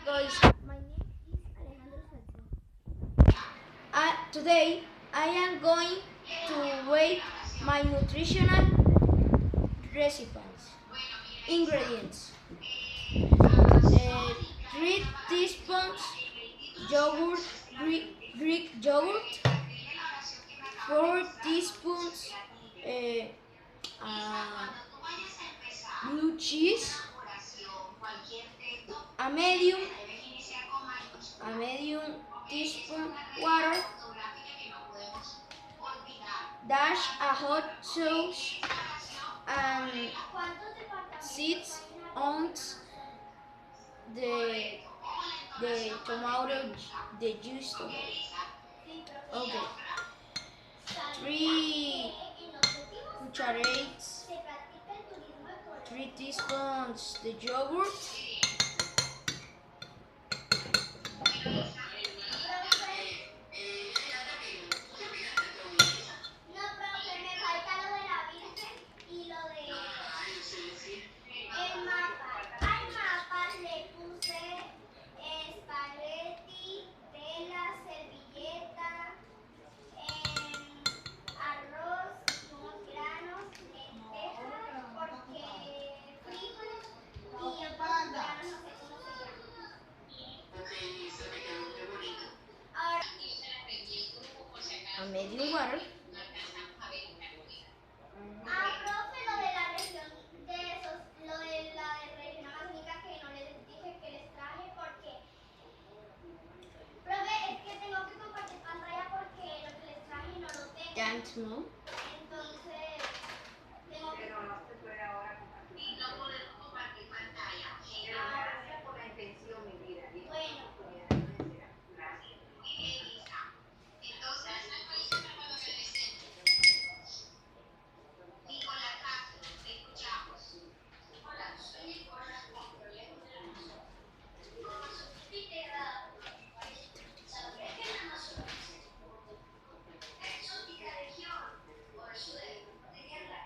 guys, my name is Alejandro Salcedo. Today I am going to weigh my nutritional recipes. Ingredients: 3 teaspoons yogurt, Greek yogurt, 4 teaspoons blue cheese, a medium teaspoon water, dash a hot sauce, and 6 ounces the tomato, the juice tomato. Okay. 3 cucharadas, 3 teaspoons the yogurt, a medium water, Profe, lo de la región lo de la región amazónica que no les dije que les traje porque, profe, es que tengo que compartir pantalla porque lo que les traje no lo tengo. thanks mom. Entonces, tengo que... Pero no se puede ahora compartir. Sí, no podemos compartir pantalla. Pero gracias por la intención, mi vida. Bueno. Gracias. Muy bien, Isa. Entonces, Nicolás Castro, te escuchamos. Hola, soy Nicolás Castro, le como su integrada por mi país, sabía que la Amazonas es una exótica región por su de guerra.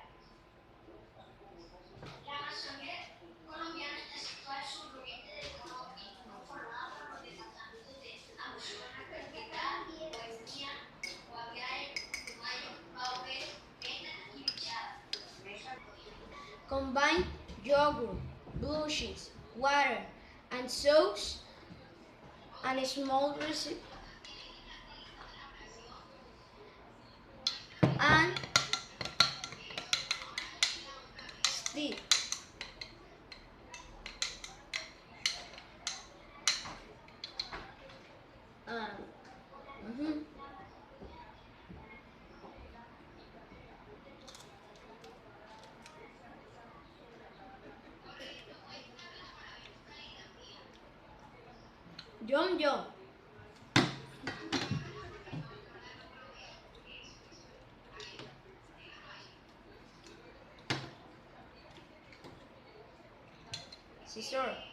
La Amazonía colombiana está situada al suroriente del Colombia, formada por los departamentos de Amazonas, Caquetá, Guainía, Guaviare, Putumayo, Baupés, Meta y Bichada. Combine yogurt, blue cheese, water, and sauce, and a small recipe, and stir. Mhm. John. Sí, sir.